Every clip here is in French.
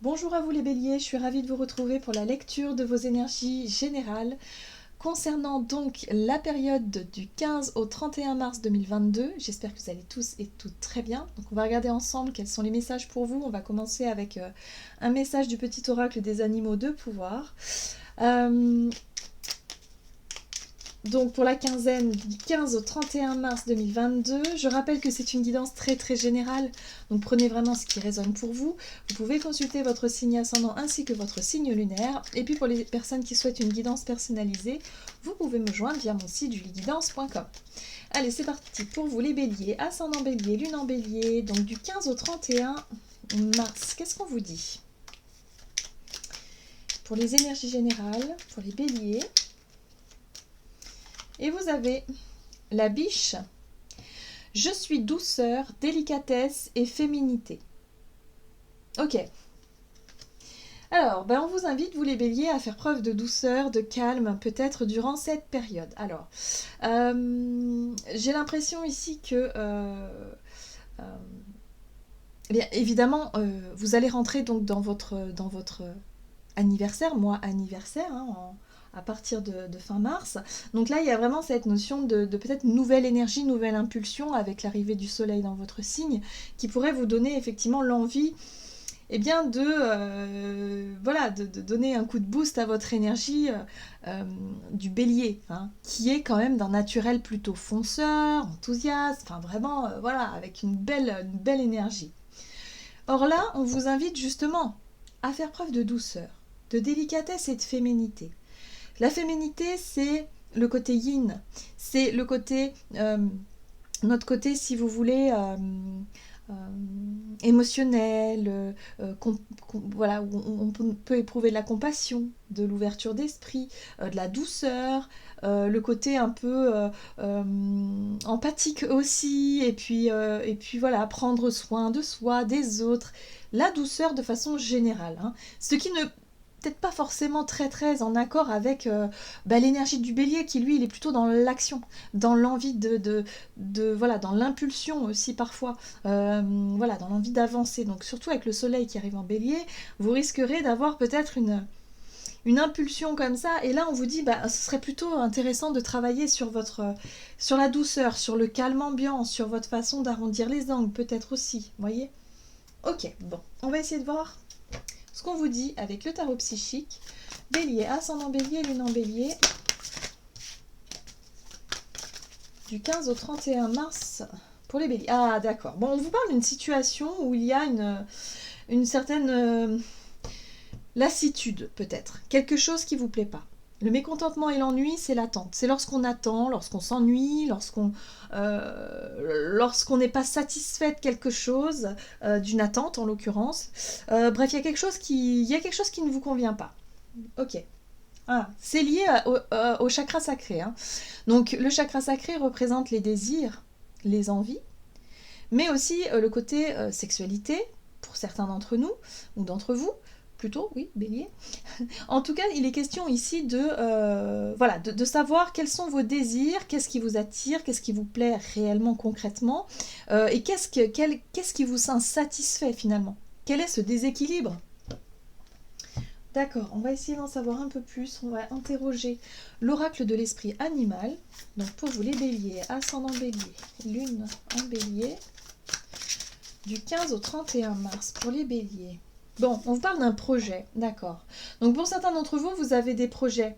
Bonjour à vous les béliers, je suis ravie de vous retrouver pour la lecture de vos énergies générales concernant donc la période du 15 au 31 mars 2022. J'espère que vous allez tous et toutes très bien. Donc on va regarder ensemble quels sont les messages pour vous. On va commencer avec un message du petit oracle des animaux de pouvoir. Donc pour la quinzaine du 15 au 31 mars 2022, je rappelle que c'est une guidance très générale, donc prenez vraiment ce qui résonne pour vous. Vous pouvez consulter votre signe ascendant ainsi que votre signe lunaire. Et puis pour les personnes qui souhaitent une guidance personnalisée, vous pouvez me joindre via mon site julieguidance.com. Allez, c'est parti pour vous les béliers, ascendant bélier, lune en bélier, donc du 15 au 31 mars. Qu'est-ce qu'on vous dit pour les énergies générales, pour les béliers? Et vous avez la biche. Je suis douceur, délicatesse et féminité. Ok. Alors, on vous invite, vous les béliers, à faire preuve de douceur, de calme, peut-être durant cette période. Alors, j'ai l'impression ici que, bien, évidemment, vous allez rentrer donc dans votre anniversaire, mois anniversaire, à partir de fin mars. Donc là, il y a vraiment cette notion de peut-être nouvelle énergie, nouvelle impulsion avec l'arrivée du soleil dans votre signe, qui pourrait vous donner effectivement l'envie de donner un coup de boost à votre énergie du bélier, qui est quand même d'un naturel plutôt fonceur, enthousiaste, enfin vraiment, avec une belle énergie. Or là, on vous invite justement à faire preuve de douceur, de délicatesse et de féminité. La féminité, c'est le côté yin, c'est le côté, notre côté, si vous voulez, émotionnel, où on peut éprouver de la compassion, de l'ouverture d'esprit, de la douceur, le côté un peu empathique aussi, et puis voilà, prendre soin de soi, des autres, la douceur de façon générale, ce qui ne peut-être pas forcément très en accord avec l'énergie du bélier qui lui il est plutôt dans l'action, dans l'envie dans l'impulsion aussi parfois, dans l'envie d'avancer. Donc surtout avec le soleil qui arrive en bélier, vous risquerez d'avoir peut-être une impulsion comme ça, et là on vous dit ce serait plutôt intéressant de travailler sur la douceur, sur le calme ambiant, sur votre façon d'arrondir les angles peut-être aussi, vous voyez. Ok, bon, on va essayer de voir ce qu'on vous dit avec le tarot psychique. Bélier, ascendant bélier, lune en bélier. Du 15 au 31 mars pour les béliers. Ah d'accord. Bon, on vous parle d'une situation où il y a une certaine lassitude peut-être. Quelque chose qui ne vous plaît pas. Le mécontentement et l'ennui, c'est l'attente. C'est lorsqu'on attend, lorsqu'on s'ennuie, lorsqu'on n'est pas satisfait de quelque chose, d'une attente en l'occurrence. Bref, il y a quelque chose qui ne vous convient pas. Ok. Ah, c'est lié au chakra sacré. Donc le chakra sacré représente les désirs, les envies, mais aussi le côté sexualité, pour certains d'entre nous, ou d'entre vous, plutôt, oui, bélier. En tout cas, il est question ici de savoir quels sont vos désirs, qu'est-ce qui vous attire, qu'est-ce qui vous plaît réellement, concrètement, et qu'est-ce qui vous insatisfait finalement. Quel est ce déséquilibre ? D'accord, on va essayer d'en savoir un peu plus. On va interroger l'oracle de l'esprit animal. Donc pour vous les béliers, ascendant bélier, lune en bélier, du 15 au 31 mars pour les béliers. Bon, on vous parle d'un projet, d'accord. Donc pour certains d'entre vous, vous avez des projets.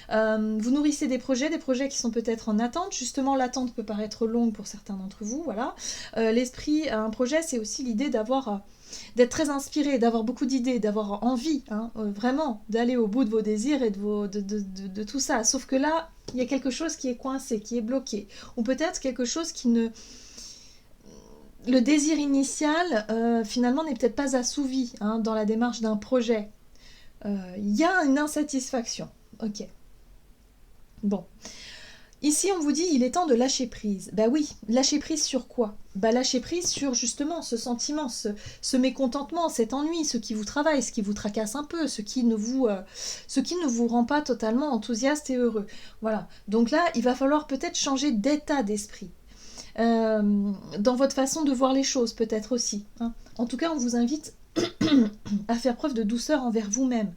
Vous nourrissez des projets qui sont peut-être en attente. Justement, l'attente peut paraître longue pour certains d'entre vous, voilà. L'esprit, un projet, c'est aussi l'idée d'être très inspiré, d'avoir beaucoup d'idées, d'avoir envie, vraiment, d'aller au bout de vos désirs et de tout ça. Sauf que là, il y a quelque chose qui est coincé, qui est bloqué. Ou peut-être quelque chose qui ne... Le désir initial, finalement, n'est peut-être pas assouvi dans la démarche d'un projet. Il y a une insatisfaction. Ok. Bon. Ici, on vous dit, il est temps de lâcher prise. Oui, lâcher prise sur quoi ? Lâcher prise sur justement ce sentiment, ce mécontentement, cet ennui, ce qui vous travaille, ce qui vous tracasse un peu, ce qui ne vous rend pas totalement enthousiaste et heureux. Voilà. Donc là, il va falloir peut-être changer d'état d'esprit. Dans votre façon de voir les choses, peut-être aussi. En tout cas, on vous invite à faire preuve de douceur envers vous-même,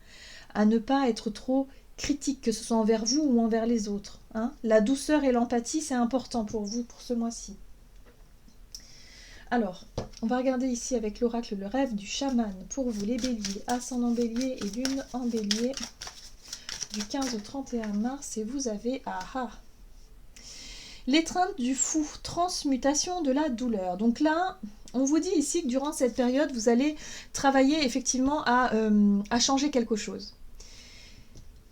à ne pas être trop critique, que ce soit envers vous ou envers les autres. Hein. La douceur et l'empathie, c'est important pour vous pour ce mois-ci. Alors, on va regarder ici avec l'oracle le rêve du chaman pour vous les béliers, ascendant bélier et lune en bélier du 15 au 31 mars et vous avez l'étreinte du fou, transmutation de la douleur. Donc là, on vous dit ici que durant cette période, vous allez travailler effectivement à changer quelque chose.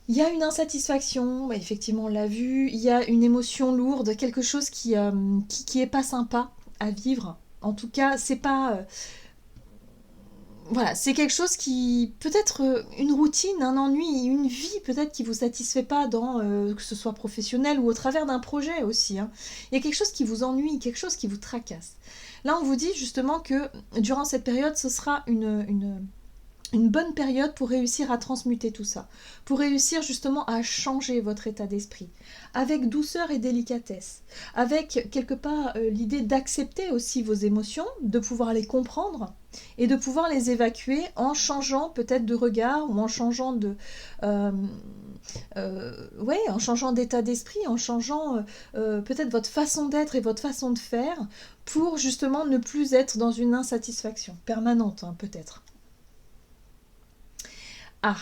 Il y a une insatisfaction, effectivement on l'a vu, il y a une émotion lourde, quelque chose qui est pas sympa à vivre. En tout cas, c'est pas... voilà, c'est quelque chose qui... peut-être une routine, un ennui, une vie peut-être qui vous satisfait pas dans... que ce soit professionnel ou au travers d'un projet aussi. Hein. Il y a quelque chose qui vous ennuie, quelque chose qui vous tracasse. Là, on vous dit justement que durant cette période, ce sera une bonne période pour réussir à transmuter tout ça, pour réussir justement à changer votre état d'esprit, avec douceur et délicatesse, avec quelque part l'idée d'accepter aussi vos émotions, de pouvoir les comprendre et de pouvoir les évacuer en changeant peut-être de regard ou en changeant en changeant d'état d'esprit, en changeant peut-être votre façon d'être et votre façon de faire pour justement ne plus être dans une insatisfaction permanente, hein, peut-être. Ah,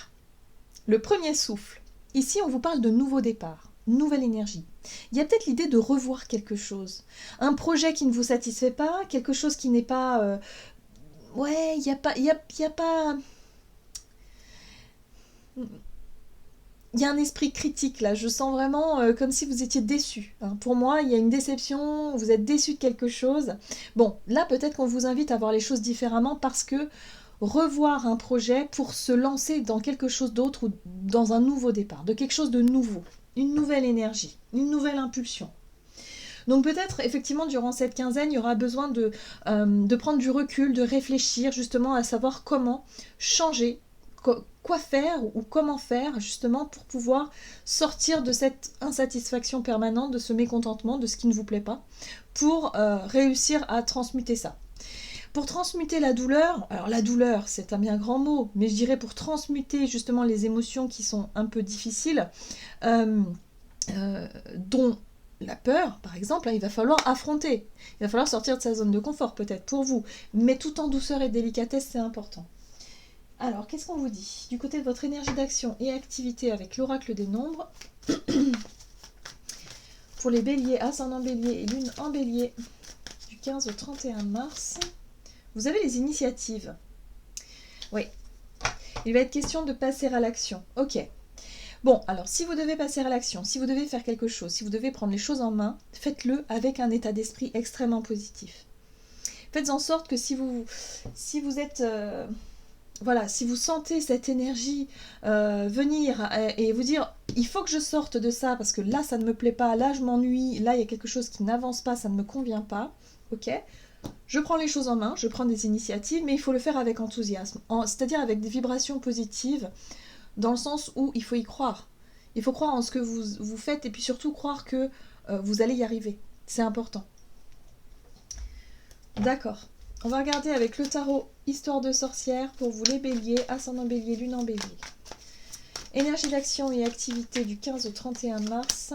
le premier souffle. Ici, on vous parle de nouveau départ, nouvelle énergie. Il y a peut-être l'idée de revoir quelque chose. Un projet qui ne vous satisfait pas, quelque chose qui n'est pas... il n'y a pas... Il y a un esprit critique là, je sens vraiment comme si vous étiez déçu. Hein. Pour moi, il y a une déception, vous êtes déçu de quelque chose. Bon, là peut-être qu'on vous invite à voir les choses différemment parce que revoir un projet pour se lancer dans quelque chose d'autre ou dans un nouveau départ, de quelque chose de nouveau, une nouvelle énergie, une nouvelle impulsion. Donc peut-être effectivement durant cette quinzaine, il y aura besoin de prendre du recul, de réfléchir justement à savoir comment changer, quoi faire ou comment faire justement pour pouvoir sortir de cette insatisfaction permanente, de ce mécontentement, de ce qui ne vous plaît pas, pour réussir à transmuter ça. Pour transmuter la douleur, alors la douleur c'est un bien grand mot, mais je dirais pour transmuter justement les émotions qui sont un peu difficiles, dont la peur par exemple, hein, il va falloir affronter, il va falloir sortir de sa zone de confort peut-être pour vous, mais tout en douceur et délicatesse, c'est important. Alors qu'est-ce qu'on vous dit du côté de votre énergie d'action et activité avec l'oracle des nombres pour les béliers, ascendant bélier et lune en bélier du 15 au 31 mars. Vous avez les initiatives. Oui. Il va être question de passer à l'action. Ok. Bon, alors si vous devez passer à l'action, si vous devez faire quelque chose, si vous devez prendre les choses en main, faites-le avec un état d'esprit extrêmement positif. Faites en sorte que si vous êtes... si vous sentez cette énergie venir et vous dire il faut que je sorte de ça parce que là ça ne me plaît pas, là je m'ennuie, là il y a quelque chose qui n'avance pas, ça ne me convient pas, ok ? Je prends les choses en main, je prends des initiatives, mais il faut le faire avec enthousiasme, c'est-à-dire avec des vibrations positives, dans le sens où il faut y croire. Il faut croire en ce que vous faites et puis surtout croire que vous allez y arriver. C'est important. D'accord. On va regarder avec le tarot Histoire de sorcière pour vous les béliers, ascendant bélier, lune en bélier. Énergie d'action et activité du 15 au 31 mars.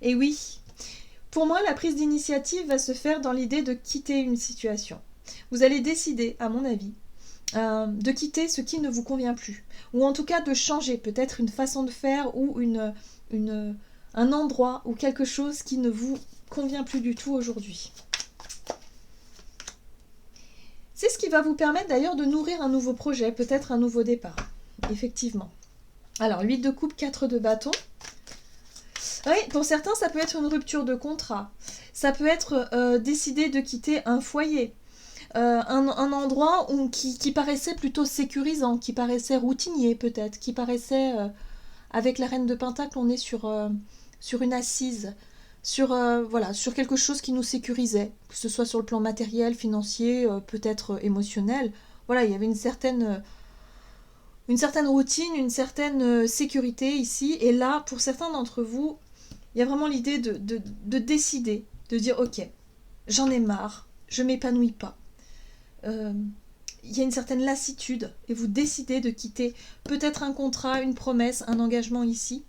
Et oui, pour moi, la prise d'initiative va se faire dans l'idée de quitter une situation. Vous allez décider, à mon avis, de quitter ce qui ne vous convient plus. Ou en tout cas de changer peut-être une façon de faire ou un endroit ou quelque chose qui ne vous convient plus du tout aujourd'hui. C'est ce qui va vous permettre d'ailleurs de nourrir un nouveau projet, peut-être un nouveau départ. Effectivement. Alors, 8 de coupe, 4 de bâton. Oui, pour certains, ça peut être une rupture de contrat. Ça peut être décider de quitter un foyer. Un endroit qui paraissait plutôt sécurisant, qui paraissait routinier peut-être, qui paraissait... avec la reine de Pentacle, on est sur une assise, sur quelque chose qui nous sécurisait, que ce soit sur le plan matériel, financier, peut-être émotionnel. Voilà, il y avait une certaine routine, une certaine sécurité ici. Et là, pour certains d'entre vous, il y a vraiment l'idée de décider, de dire « Ok, j'en ai marre, je m'épanouis pas. il y a une certaine lassitude et vous décidez de quitter peut-être un contrat, une promesse, un engagement ici.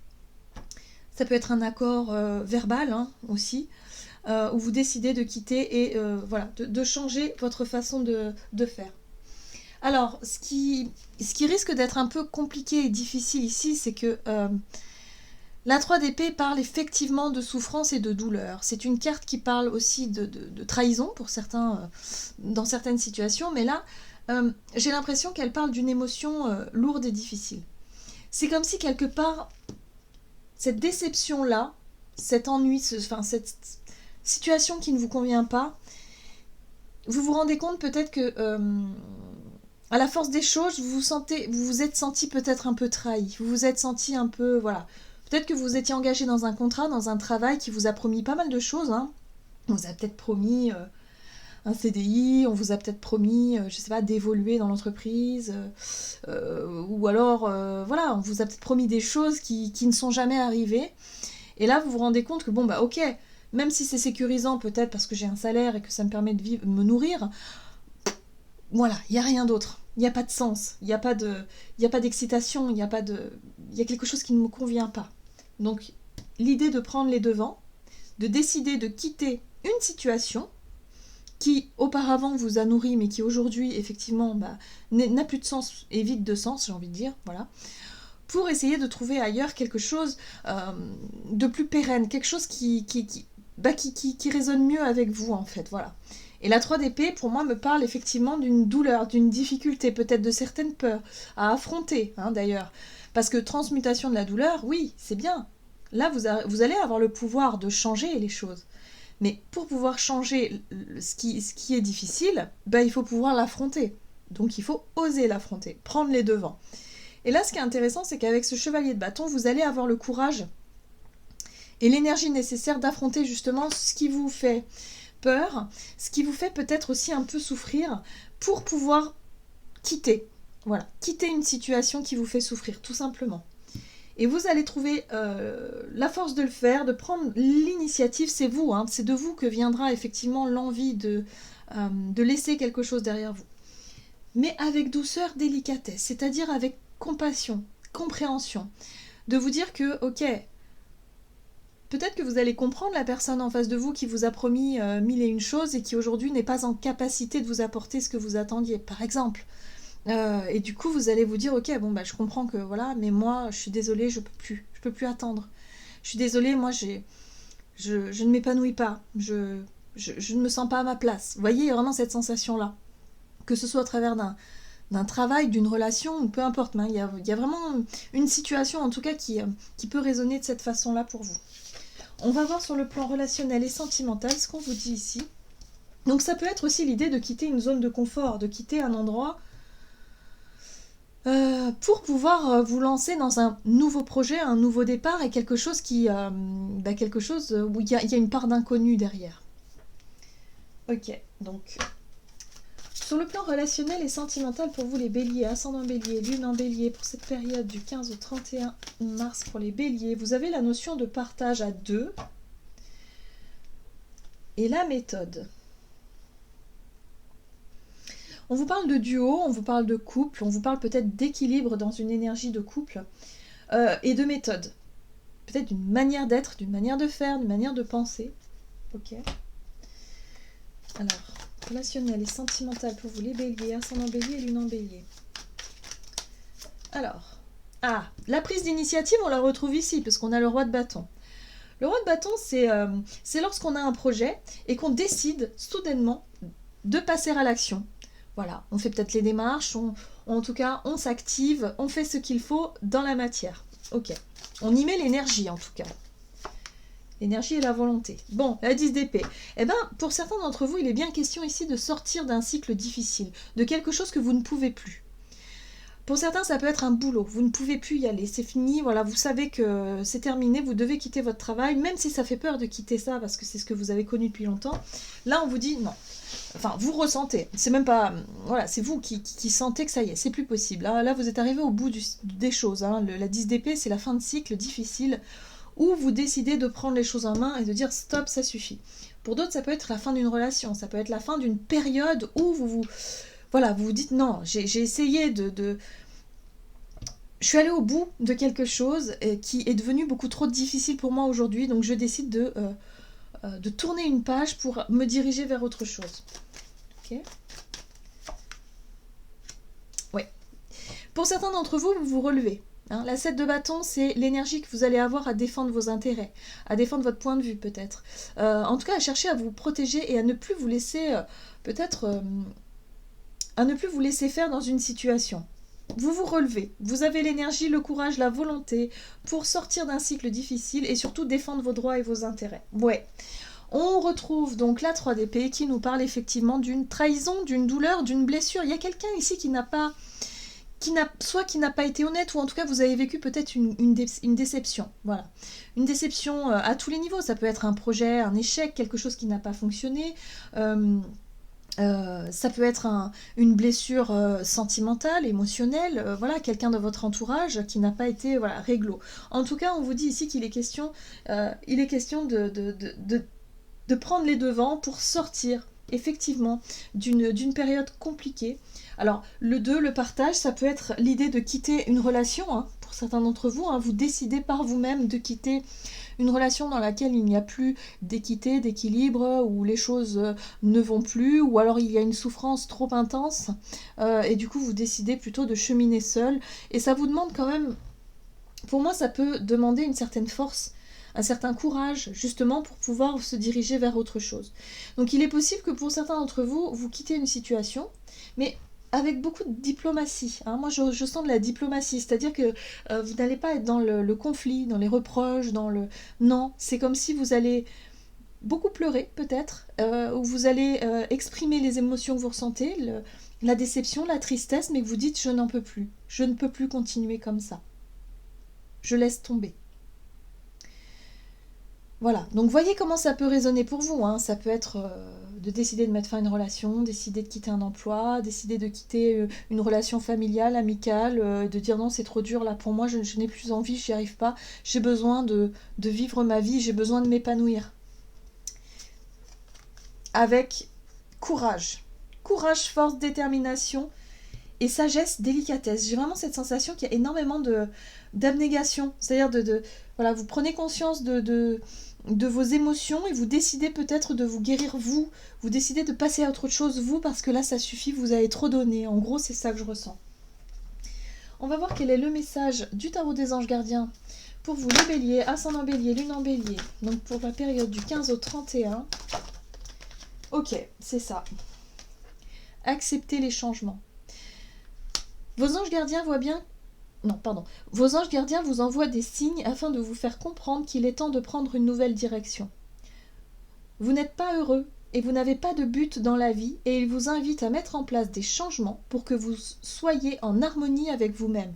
Ça peut être un accord verbal hein, aussi, où vous décidez de quitter et voilà, de changer votre façon de faire. Alors, ce qui risque d'être un peu compliqué et difficile ici, c'est que la 3 d'épée parle effectivement de souffrance et de douleur. C'est une carte qui parle aussi de trahison pour certains, dans certaines situations, mais là, j'ai l'impression qu'elle parle d'une émotion lourde et difficile. C'est comme si quelque part, cette déception-là, cet ennui, cette situation qui ne vous convient pas, vous vous rendez compte peut-être que à la force des choses, vous vous êtes senti peut-être un peu trahi, vous vous êtes senti un peu, voilà. Peut-être que vous étiez engagé dans un contrat, dans un travail qui vous a promis pas mal de choses. Hein. On vous a peut-être promis un CDI, on vous a peut-être promis, je sais pas, d'évoluer dans l'entreprise, ou alors, voilà, on vous a peut-être promis des choses qui ne sont jamais arrivées. Et là, vous vous rendez compte que, bon, bah ok, même si c'est sécurisant peut-être parce que j'ai un salaire et que ça me permet de vivre, de me nourrir, voilà, il n'y a rien d'autre. Il n'y a pas de sens, il n'y a pas d'excitation, il y a quelque chose qui ne me convient pas. Donc, l'idée de prendre les devants, de décider de quitter une situation qui auparavant vous a nourri, mais qui aujourd'hui, effectivement, n'a plus de sens et vide de sens, j'ai envie de dire, voilà, pour essayer de trouver ailleurs quelque chose de plus pérenne, quelque chose qui résonne mieux avec vous, en fait, voilà. Et la 3 d'épée, pour moi, me parle effectivement d'une douleur, d'une difficulté, peut-être de certaines peurs à affronter, hein, d'ailleurs. Parce que transmutation de la douleur, oui, c'est bien. Là, vous allez avoir le pouvoir de changer les choses. Mais pour pouvoir changer ce qui est difficile, il faut pouvoir l'affronter. Donc il faut oser l'affronter, prendre les devants. Et là, ce qui est intéressant, c'est qu'avec ce chevalier de bâton, vous allez avoir le courage et l'énergie nécessaire d'affronter justement ce qui vous fait peur, ce qui vous fait peut-être aussi un peu souffrir, pour pouvoir quitter. Voilà, quitter une situation qui vous fait souffrir, tout simplement. Et vous allez trouver la force de le faire, de prendre l'initiative, c'est vous, hein, c'est de vous que viendra effectivement l'envie de laisser quelque chose derrière vous. Mais avec douceur, délicatesse, c'est-à-dire avec compassion, compréhension. De vous dire que, ok, peut-être que vous allez comprendre la personne en face de vous qui vous a promis mille et une choses et qui aujourd'hui n'est pas en capacité de vous apporter ce que vous attendiez, par exemple. Et du coup, vous allez vous dire, ok, bon, je comprends que voilà, mais moi, je suis désolée, je peux plus attendre. Je suis désolée, moi, je ne m'épanouis pas, je ne me sens pas à ma place. Vous voyez, il y a vraiment cette sensation-là. Que ce soit à travers d'un travail, d'une relation, peu importe, mais il y a vraiment une situation, en tout cas, qui peut résonner de cette façon-là pour vous. On va voir sur le plan relationnel et sentimental ce qu'on vous dit ici. Donc ça peut être aussi l'idée de quitter une zone de confort, de quitter un endroit pour pouvoir vous lancer dans un nouveau projet, un nouveau départ et quelque chose quelque chose où il y a une part d'inconnu derrière. Ok, donc sur le plan relationnel et sentimental pour vous les béliers, ascendant bélier, lune en bélier, pour cette période du 15 au 31 mars pour les béliers, vous avez la notion de partage à deux et la méthode. On vous parle de duo, on vous parle de couple, on vous parle peut-être d'équilibre dans une énergie de couple et de méthode. Peut-être d'une manière d'être, d'une manière de faire, d'une manière de penser. Ok. Alors, relationnel et sentimental pour vous les béliers, ascendant bélier et lune en bélier. Alors, la prise d'initiative, on la retrouve ici, parce qu'on a le roi de bâton. Le roi de bâton, c'est lorsqu'on a un projet et qu'on décide soudainement de passer à l'action. Voilà, on fait peut-être les démarches, en tout cas, on s'active, on fait ce qu'il faut dans la matière. Ok, on y met l'énergie en tout cas. L'énergie et la volonté. Bon, la 10 d'épée. Pour certains d'entre vous, il est bien question ici de sortir d'un cycle difficile, de quelque chose que vous ne pouvez plus. Pour certains, ça peut être un boulot, vous ne pouvez plus y aller, c'est fini, voilà, vous savez que c'est terminé, vous devez quitter votre travail, même si ça fait peur de quitter ça, parce que c'est ce que vous avez connu depuis longtemps. Là, on vous dit non. Enfin, vous ressentez, c'est même pas... Voilà, c'est vous qui sentez que ça y est, c'est plus possible. Là, vous êtes arrivé au bout des choses. Hein. La 10 d'épée, c'est la fin de cycle difficile, où vous décidez de prendre les choses en main et de dire stop, ça suffit. Pour d'autres, ça peut être la fin d'une relation, ça peut être la fin d'une période où voilà, vous vous dites non, j'ai essayé je suis allée au bout de quelque chose qui est devenu beaucoup trop difficile pour moi aujourd'hui, donc je décide de tourner une page pour me diriger vers autre chose. Ok. Oui. Pour certains d'entre vous, vous vous relevez. Hein, la 7 de bâton, c'est l'énergie que vous allez avoir à défendre vos intérêts, à défendre votre point de vue peut-être. En tout cas, à chercher à vous protéger et à ne plus vous laisser, à ne plus vous laisser faire dans une situation. Vous vous relevez, vous avez l'énergie, le courage, la volonté pour sortir d'un cycle difficile et surtout défendre vos droits et vos intérêts. Ouais. On retrouve donc la 3 d'épée qui nous parle effectivement d'une trahison, d'une douleur, d'une blessure. Il y a quelqu'un ici qui n'a pas été honnête, ou en tout cas vous avez vécu peut-être une déception. Voilà. Une déception à tous les niveaux. Ça peut être un projet, un échec, quelque chose qui n'a pas fonctionné. Ça peut être une blessure sentimentale, émotionnelle, voilà, quelqu'un de votre entourage qui n'a pas été réglo. En tout cas, on vous dit ici qu'il est question, de prendre les devants pour sortir effectivement d'une période compliquée. Alors, le 2, le partage, ça peut être l'idée de quitter une relation, hein, pour certains d'entre vous, hein, vous décidez par vous-même de quitter une relation dans laquelle il n'y a plus d'équité, d'équilibre, où les choses ne vont plus, ou alors il y a une souffrance trop intense, et du coup vous décidez plutôt de cheminer seul, et ça vous demande quand même, pour moi ça peut demander une certaine force, un certain courage, justement pour pouvoir se diriger vers autre chose. Donc il est possible que pour certains d'entre vous, vous quittez une situation, mais avec beaucoup de diplomatie. Hein. Moi, je sens de la diplomatie, c'est-à-dire que vous n'allez pas être dans le conflit, dans les reproches, dans le... Non, c'est comme si vous allez beaucoup pleurer, peut-être, ou vous allez exprimer les émotions que vous ressentez, la déception, la tristesse, mais que vous dites « je n'en peux plus, je ne peux plus continuer comme ça. Je laisse tomber ». Voilà, donc voyez comment ça peut résonner pour vous, hein. Ça peut être de décider de mettre fin à une relation, décider de quitter un emploi, décider de quitter une relation familiale, amicale, de dire non c'est trop dur là pour moi, je n'ai plus envie, j'y arrive pas, j'ai besoin de vivre ma vie, j'ai besoin de m'épanouir. Avec courage, force, détermination et sagesse, délicatesse. J'ai vraiment cette sensation qu'il y a énormément d'abnégation, c'est-à-dire voilà, vous prenez conscience de vos émotions et vous décidez peut-être de vous guérir vous décidez de passer à autre chose vous, parce que là ça suffit, vous avez trop donné. En gros c'est ça que je ressens. On va voir quel est le message du tarot des anges gardiens pour vous les béliers, ascendant bélier, lune en bélier, donc pour la période du 15 au 31. Ok, c'est ça. Acceptez les changements. Vos anges gardiens voient bien... Non, pardon. Vos anges gardiens vous envoient des signes afin de vous faire comprendre qu'il est temps de prendre une nouvelle direction. Vous n'êtes pas heureux et vous n'avez pas de but dans la vie, et ils vous invitent à mettre en place des changements pour que vous soyez en harmonie avec vous-même.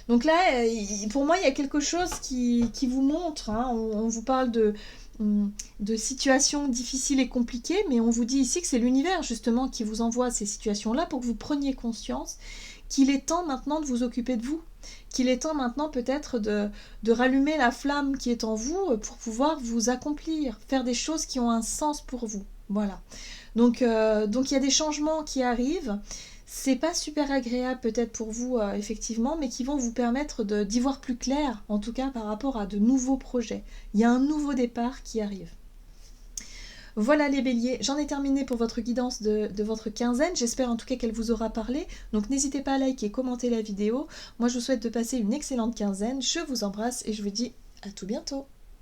Donc là, pour moi, il y a quelque chose qui vous montre, hein. On vous parle de situations difficiles et compliquées, mais on vous dit ici que c'est l'univers justement qui vous envoie ces situations-là pour que vous preniez conscience qu'il est temps maintenant de vous occuper de vous, qu'il est temps maintenant peut-être de rallumer la flamme qui est en vous pour pouvoir vous accomplir, faire des choses qui ont un sens pour vous. Voilà. Donc il y a des changements qui arrivent. C'est pas super agréable peut-être pour vous, effectivement, mais qui vont vous permettre d'y voir plus clair, en tout cas par rapport à de nouveaux projets. Il y a un nouveau départ qui arrive. Voilà les béliers, j'en ai terminé pour votre guidance de votre quinzaine. J'espère en tout cas qu'elle vous aura parlé. Donc n'hésitez pas à liker et commenter la vidéo. Moi je vous souhaite de passer une excellente quinzaine. Je vous embrasse et je vous dis à tout bientôt.